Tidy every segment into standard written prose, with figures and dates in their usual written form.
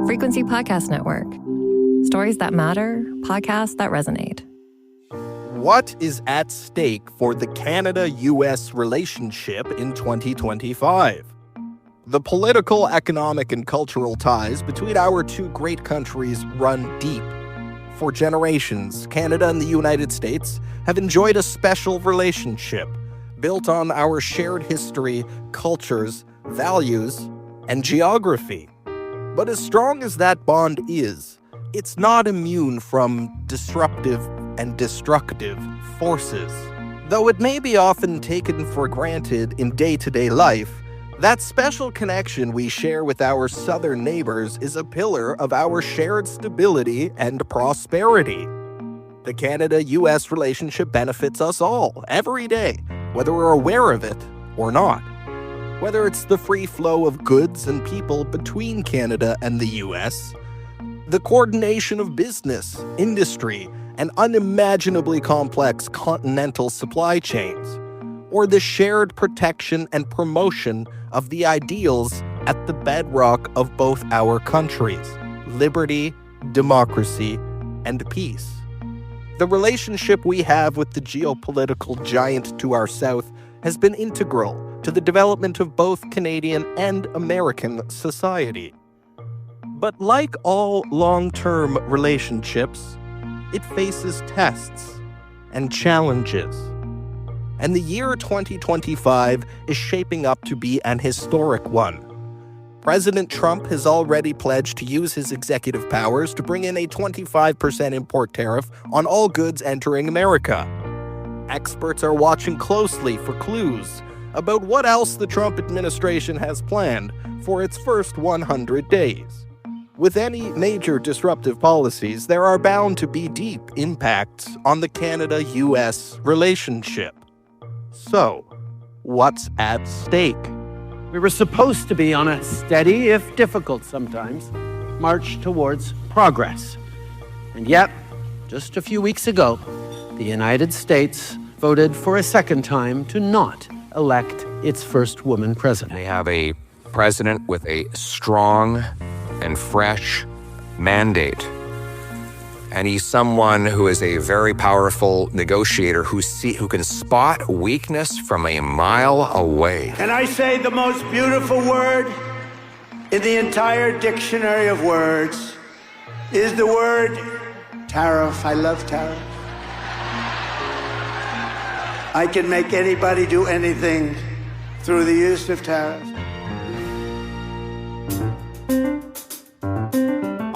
Frequency Podcast Network. Stories that matter, podcasts that resonate. What is at stake for the Canada-US relationship in 2025? The political, economic, and cultural ties between our two great countries run deep. For generations, Canada and the United States have enjoyed a special relationship built on our shared history, cultures, values, and geography. But as strong as that bond is, it's not immune from disruptive and destructive forces. Though it may be often taken for granted in day-to-day life, that special connection we share with our southern neighbors is a pillar of our shared stability and prosperity. The Canada-US relationship benefits us all, every day, whether we're aware of it or not. Whether it's the free flow of goods and people between Canada and the US, the coordination of business, industry, and unimaginably complex continental supply chains, or the shared protection and promotion of the ideals at the bedrock of both our countries: liberty, democracy, and peace. The relationship we have with the geopolitical giant to our south has been integral to the development of both Canadian and American society. But like all long-term relationships, it faces tests and challenges. And the year 2025 is shaping up to be an historic one. President Trump has already pledged to use his executive powers to bring in a 25% import tariff on all goods entering America. Experts are watching closely for clues about what else the Trump administration has planned for its first 100 days. With any major disruptive policies, there are bound to be deep impacts on the Canada-US relationship. So, what's at stake? We were supposed to be on a steady, if difficult sometimes, march towards progress. And yet, just a few weeks ago, the United States voted for a second time to not elect its first woman president. They have a president with a strong and fresh mandate. And he's someone who is a very powerful negotiator who can spot weakness from a mile away. And I say the most beautiful word in the entire dictionary of words is the word tariff. I love tariff. I can make anybody do anything through the use of tariffs.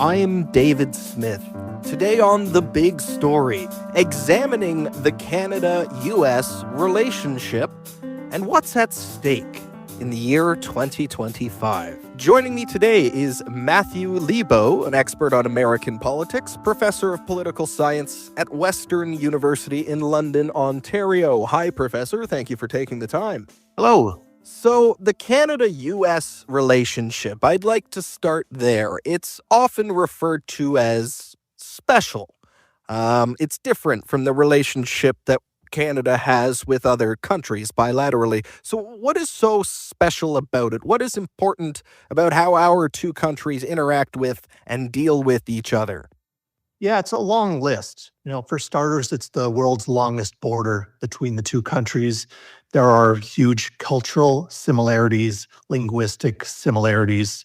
I'm David Smith. Today on The Big Story, examining the Canada-US relationship and what's at stake in the year 2025. Joining me today is Matthew Lebo, an expert on American politics, professor of political science at Western University in London, Ontario. Hi, Professor. Thank you for taking the time. Hello. So, the Canada-US relationship, I'd like to start there. It's often referred to as special. It's different from the relationship that Canada has with other countries bilaterally. So what is so special about it? What is important about how our two countries interact with and deal with each other? Yeah, it's a long list. For starters, it's the world's longest border between the two countries. There are huge cultural similarities, linguistic similarities.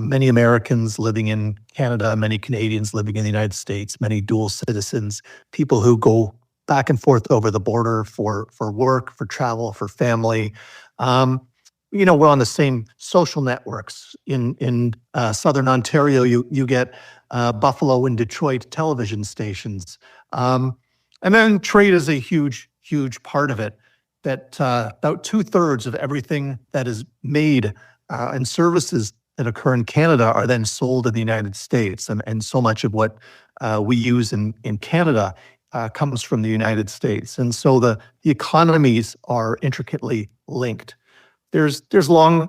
Many Americans living in Canada, many Canadians living in the United States, many dual citizens, people who go back and forth over the border for work, for travel, for family. We're on the same social networks. In Southern Ontario, you get Buffalo and Detroit television stations. And then trade is a huge, huge part of it. That about 2/3 of everything that is made and services that occur in Canada are then sold in the United States. And so much of what we use in Canada comes from the United States. And so the economies are intricately linked. There's long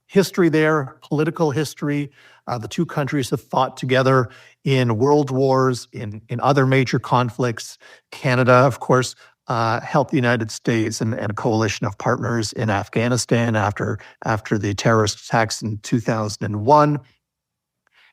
history there, political history. The two countries have fought together in world wars, in other major conflicts. Canada, of course, helped the United States and a coalition of partners in Afghanistan after the terrorist attacks in 2001.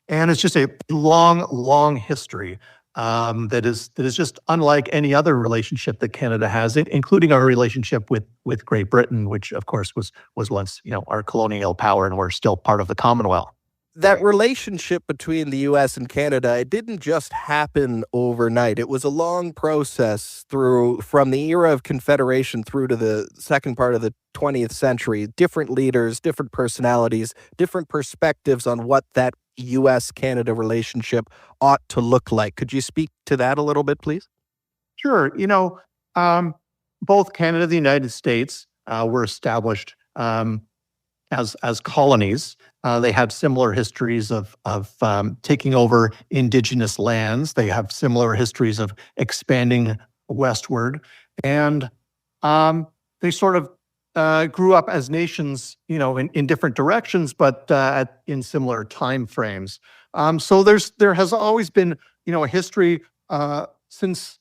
And it's just a long, long history that is just unlike any other relationship that Canada has, including our relationship with Great Britain, which of course was once our colonial power, and we're still part of the Commonwealth. That relationship between the US and Canada, it didn't just happen overnight. It was a long process from the era of Confederation through to the second part of the 20th century. Different leaders, different personalities, different perspectives on what that US-Canada relationship ought to look like. Could you speak to that a little bit, please? Sure. Both Canada and the United States were established as colonies. They have similar histories of taking over indigenous lands. They have similar histories of expanding westward, and they sort of grew up as nations, in different directions, but in similar time frames. So there has always been, a history since,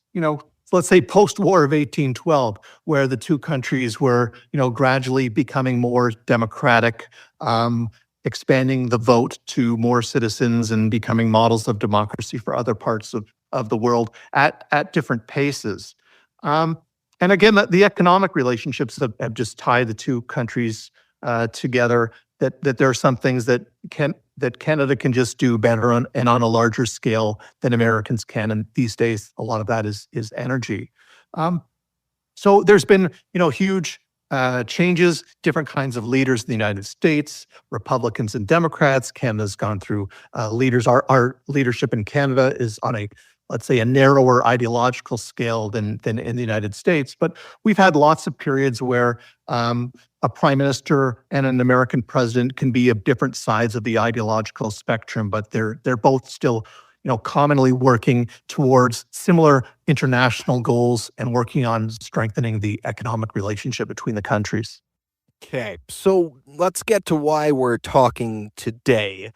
let's say post-war of 1812, where the two countries were, gradually becoming more democratic, expanding the vote to more citizens and becoming models of democracy for other parts of the world at different paces. And again, the economic relationships have just tied the two countries together, that there are some things that Canada can just do better and on a larger scale than Americans can. And these days, a lot of that is energy. So there's been, huge changes, different kinds of leaders in the United States, Republicans and Democrats. Canada's gone through leaders. Our leadership in Canada is on let's say, a narrower ideological scale than in the United States. But we've had lots of periods where a prime minister and an American president can be of different sides of the ideological spectrum, but they're both still, commonly working towards similar international goals and working on strengthening the economic relationship between the countries. Okay, so let's get to why we're talking today.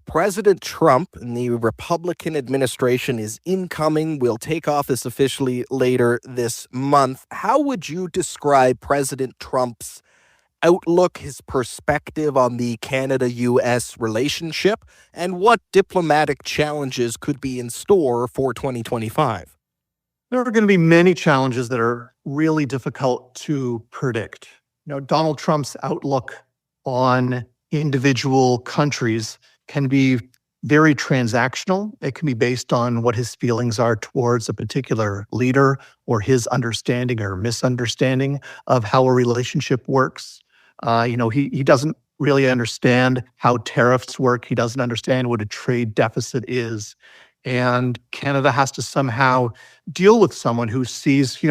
President Trump and the Republican administration is incoming, will take office officially later this month. How would you describe President Trump's outlook, his perspective on the Canada-US relationship, and what diplomatic challenges could be in store for 2025? There are going to be many challenges that are really difficult to predict. Donald Trump's outlook on individual countries can be very transactional. It can be based on what his feelings are towards a particular leader or his understanding or misunderstanding of how a relationship works. He doesn't really understand how tariffs work. He doesn't understand what a trade deficit is. And Canada has to somehow deal with someone who sees,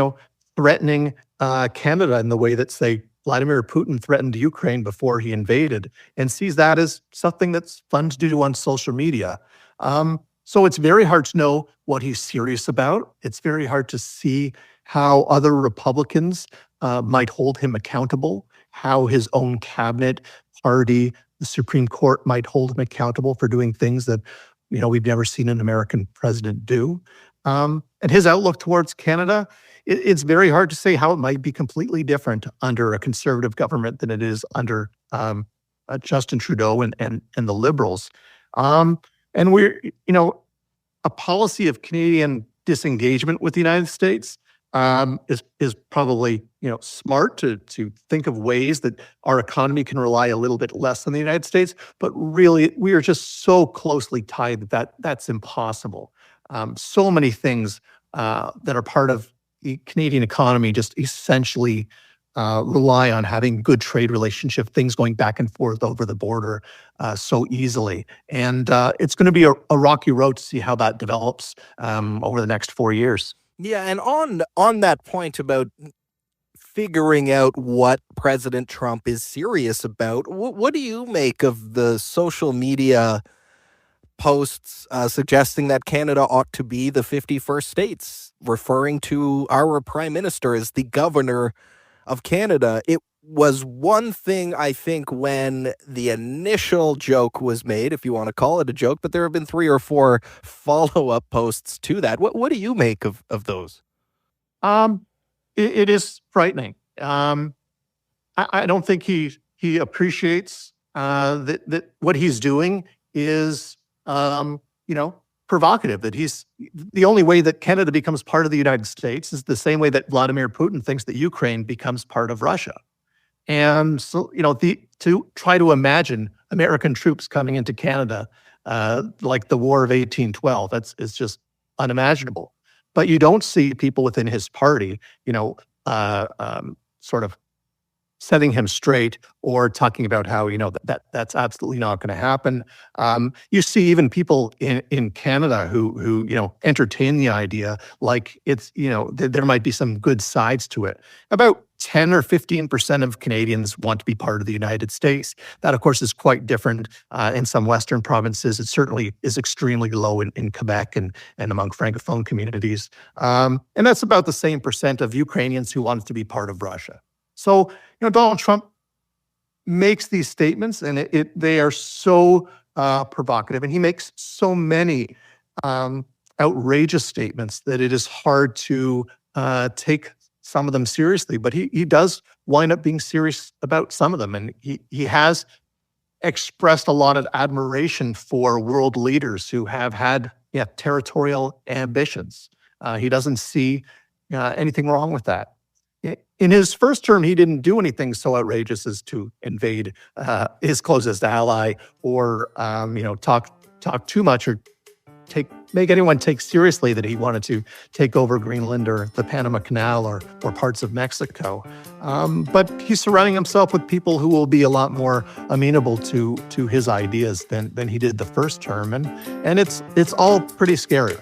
threatening Canada in the way that, say, Vladimir Putin threatened Ukraine before he invaded, and sees that as something that's fun to do on social media. So it's very hard to know what he's serious about. It's very hard to see how other Republicans might hold him accountable, how his own cabinet, party, the Supreme Court might hold him accountable for doing things that, we've never seen an American president do. And his outlook towards Canada, it's very hard to say how it might be completely different under a conservative government than it is under Justin Trudeau and the Liberals. And we're, a policy of Canadian disengagement with the United States is probably, smart to think of ways that our economy can rely a little bit less on the United States. But really, we are just so closely tied that that's impossible. So many things that are part of the Canadian economy just essentially rely on having good trade relationship, things going back and forth over the border so easily. And it's going to be a rocky road to see how that develops over the next 4 years. Yeah, and on that point about figuring out what President Trump is serious about, what do you make of the social media posts suggesting that Canada ought to be the 51st states, referring to our prime minister as the governor of Canada? It was one thing, I think, when the initial joke was made, if you want to call it a joke, but there have been 3 or 4 follow-up posts to that. What do you make of those? It is frightening. I don't think he appreciates that what he's doing is provocative, that he's the only way that Canada becomes part of the United States is the same way that Vladimir Putin thinks that Ukraine becomes part of Russia. And so, to try to imagine American troops coming into Canada like the War of 1812, it's just unimaginable. But you don't see people within his party, sort of setting him straight or talking about how, that's absolutely not going to happen. You see even people in Canada who entertain the idea like it's, there might be some good sides to it. About 10 or 15% of Canadians want to be part of the United States. That, of course, is quite different in some Western provinces. It certainly is extremely low in Quebec and among Francophone communities. And that's about the same percent of Ukrainians who want to be part of Russia. So, Donald Trump makes these statements, and they are so provocative, and he makes so many outrageous statements that it is hard to take some of them seriously. But he does wind up being serious about some of them, and he has expressed a lot of admiration for world leaders who have had territorial ambitions. He doesn't see anything wrong with that. In his first term, he didn't do anything so outrageous as to invade his closest ally or, talk too much or make anyone take seriously that he wanted to take over Greenland or the Panama Canal or parts of Mexico. But he's surrounding himself with people who will be a lot more amenable to his ideas than he did the first term, and it's all pretty scary.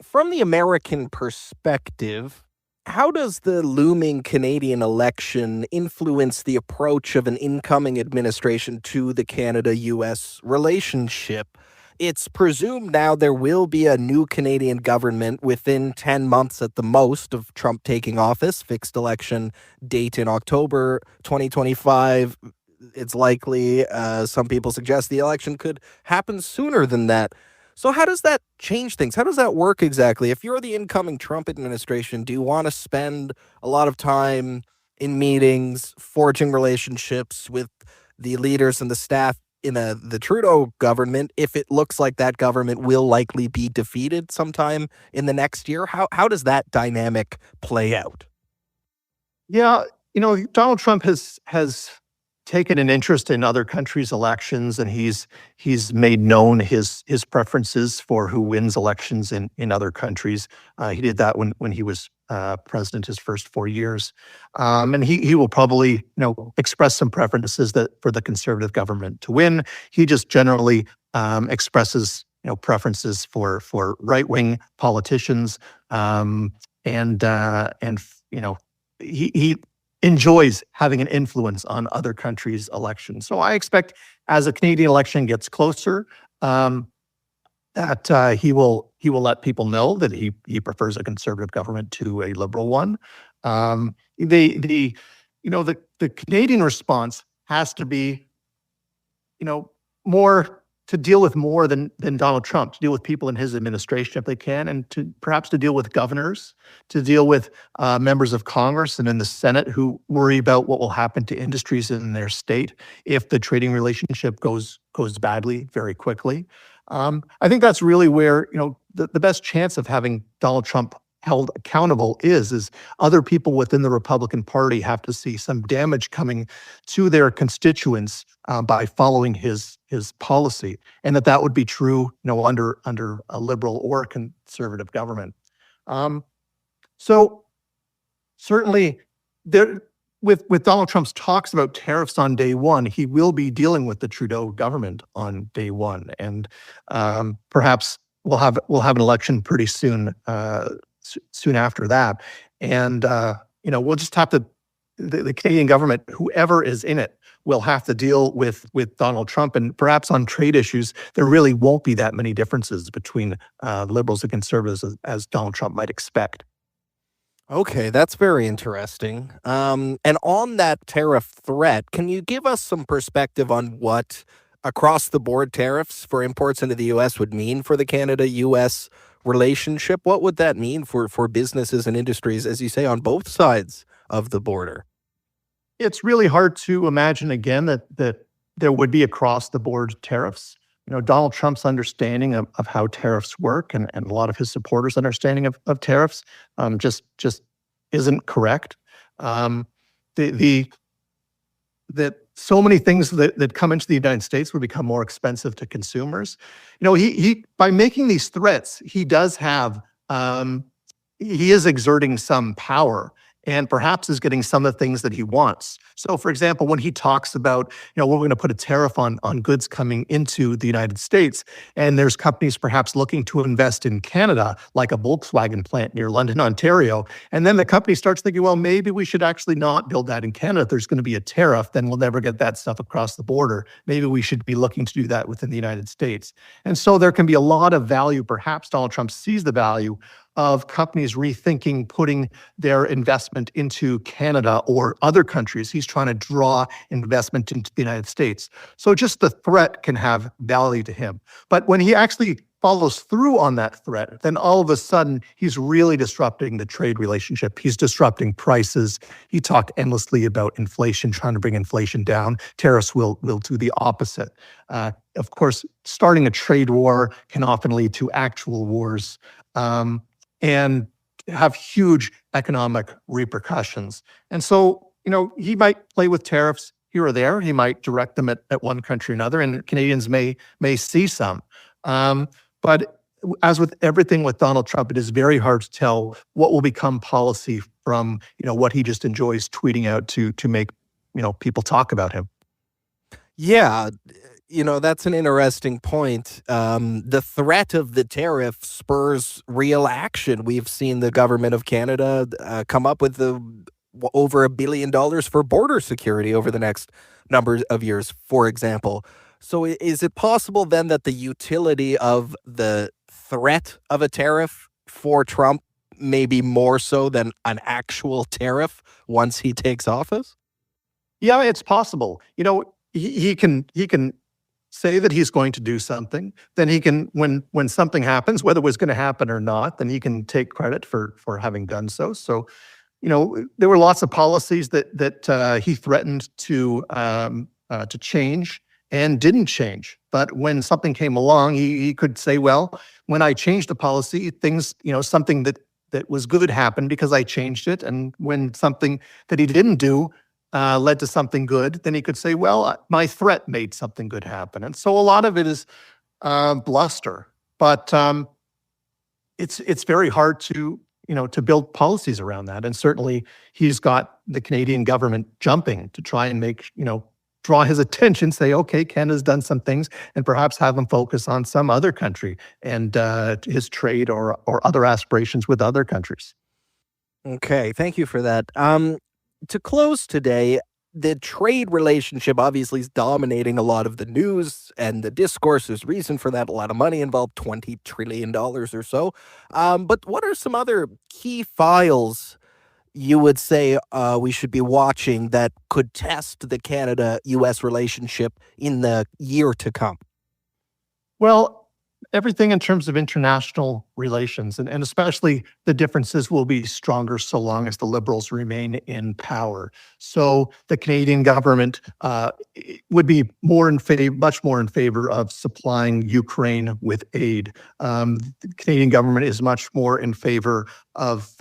From the American perspective, how does the looming Canadian election influence the approach of an incoming administration to the Canada-US relationship? It's presumed now there will be a new Canadian government within 10 months at the most of Trump taking office, fixed election date in October 2025. It's likely, some people suggest the election could happen sooner than that. So how does that change things? How does that work exactly? If you're the incoming Trump administration, do you want to spend a lot of time in meetings, forging relationships with the leaders and the staff in the Trudeau government if it looks like that government will likely be defeated sometime in the next year? How does that dynamic play out? Yeah, Donald Trump has taken an interest in other countries' elections, and he's made known his preferences for who wins elections in other countries. He did that when he was president his first 4 years, and he will probably express some preferences for the Conservative government to win. He just generally expresses preferences for right-wing politicians, and he enjoys having an influence on other countries' elections. So I expect as a Canadian election gets closer, that he will let people know that he prefers a Conservative government to a Liberal one. The Canadian response has to be, more to deal with more than Donald Trump, to deal with people in his administration if they can, and perhaps to deal with governors, to deal with members of Congress and in the Senate who worry about what will happen to industries in their state if the trading relationship goes badly very quickly. I think that's really where the best chance of having Donald Trump held accountable is other people within the Republican Party have to see some damage coming to their constituents by following his policy, and that would be true, under a Liberal or a Conservative government. So certainly, with Donald Trump's talks about tariffs on day one, he will be dealing with the Trudeau government on day one, and perhaps we'll have an election pretty soon. Soon after that, and we'll just have to. The Canadian government, whoever is in it, will have to deal with Donald Trump, and perhaps on trade issues, there really won't be that many differences between Liberals and Conservatives as Donald Trump might expect. Okay, that's very interesting. And on that tariff threat, can you give us some perspective on what across-the-board tariffs for imports into the U.S. would mean for the Canada-U.S. relationship? What would that mean for businesses and industries, as you say, on both sides of the border? It's really hard to imagine again that there would be across-the-board tariffs. Donald Trump's understanding of how tariffs work and a lot of his supporters' understanding of tariffs just isn't correct. Um, the that so many things that come into the United States would become more expensive to consumers. He by making these threats, he does have he is exerting some power and perhaps is getting some of the things that he wants. So, for example, when he talks about, we're going to put a tariff on goods coming into the United States, and there's companies perhaps looking to invest in Canada, like a Volkswagen plant near London, Ontario, and then the company starts thinking, well, maybe we should actually not build that in Canada. If there's going to be a tariff, then we'll never get that stuff across the border. Maybe we should be looking to do that within the United States. And so there can be a lot of value. Perhaps Donald Trump sees the value of companies rethinking putting their investment into Canada or other countries. He's trying to draw investment into the United States. So just the threat can have value to him. But when he actually follows through on that threat, then all of a sudden he's really disrupting the trade relationship. He's disrupting prices. He talked endlessly about inflation, trying to bring inflation down. Tariffs will do the opposite. Of course, starting a trade war can often lead to actual wars. And have huge economic repercussions. And so, he might play with tariffs here or there. He might direct them at one country or another, and Canadians may see some. But as with everything with Donald Trump, it is very hard to tell what will become policy from, what he just enjoys tweeting out to make, people talk about him. Yeah, that's an interesting point. The threat of the tariff spurs real action. We've seen the government of Canada come up with over $1 billion for border security over the next number of years, for example. So is it possible then that the utility of the threat of a tariff for Trump may be more so than an actual tariff once he takes office? Yeah, it's possible. He can say that he's going to do something. Then he can, when something happens, whether it was going to happen or not, then he can take credit for having done so. So, there were lots of policies that he threatened to change and didn't change. But when something came along, he could say, well, when I changed the policy, things, something that was good happened because I changed it. And when something that he didn't do led to something good, then he could say, well, my threat made something good happen. And so a lot of it is bluster, but it's very hard to build policies around that. And certainly he's got the Canadian government jumping to try and make, draw his attention, say, okay, Canada's done some things, and perhaps have him focus on some other country and his trade or other aspirations with other countries. Okay, thank you for that. To close today, the trade relationship obviously is dominating a lot of the news and the discourse. There's reason for that. A lot of money involved, $20 trillion or so. But what are some other key files you would say we should be watching that could test the Canada-U.S. relationship in the year to come? Well, everything in terms of international relations, and especially the differences will be stronger so long as the Liberals remain in power. So the Canadian government would be much more in favor of supplying Ukraine with aid. The Canadian government is much more in favor of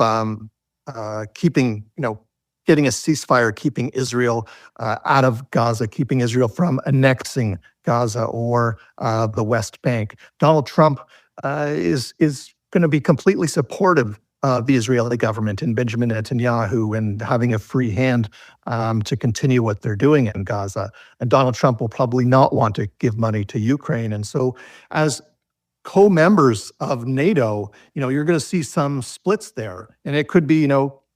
getting a ceasefire, keeping Israel out of Gaza, keeping Israel from annexing Gaza or the West Bank. Donald Trump is going to be completely supportive of the Israeli government and Benjamin Netanyahu and having a free hand to continue what they're doing in Gaza. And Donald Trump will probably not want to give money to Ukraine. And so as co-members of NATO, you're going to see some splits there. And it could be,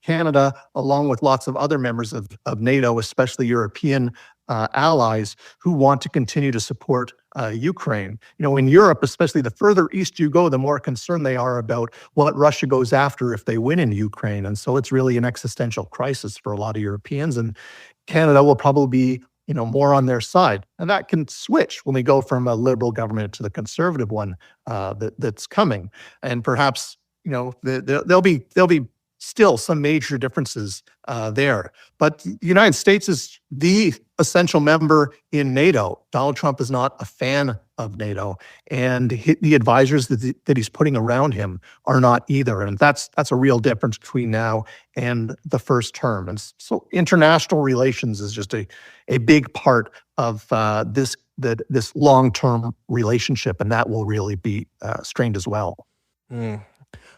Canada, along with lots of other members of NATO, especially European allies, who want to continue to support Ukraine. In Europe, especially the further east you go, the more concerned they are about what Russia goes after if they win in Ukraine. And so it's really an existential crisis for a lot of Europeans. And Canada will probably be more on their side. And that can switch when we go from a liberal government to the conservative one that's coming. And perhaps, there'll be still some major differences there. But the United States is the essential member in NATO. Donald Trump is not a fan of NATO, and the advisors that he's putting around him are not either. And that's a real difference between now and the first term. And so international relations is just a big part of this long-term relationship, and that will really be strained as well.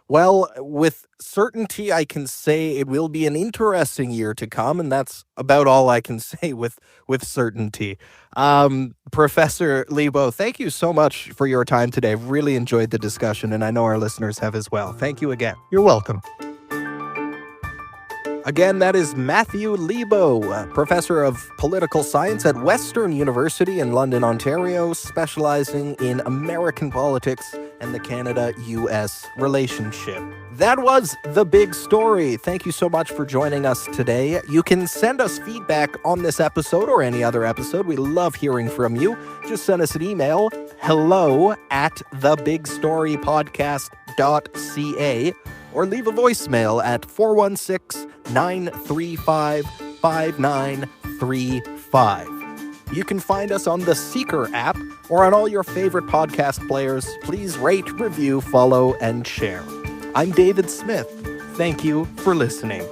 Well, with certainty, I can say it will be an interesting year to come, and that's about all I can say with certainty. Professor Lebo, thank you so much for your time today. I've really enjoyed the discussion, and I know our listeners have as well. Thank you again. You're welcome. Again, that is Matthew Lebo, professor of political science at Western University in London, Ontario, specializing in American politics and the Canada-US relationship. That was The Big Story. Thank you so much for joining us today. You can send us feedback on this episode or any other episode. We love hearing from you. Just send us an email, hello@thebigstorypodcast.ca, or leave a voicemail at 416-935-5935. You can find us on the Seeker app or on all your favorite podcast players. Please rate, review, follow, and share. I'm David Smith. Thank you for listening.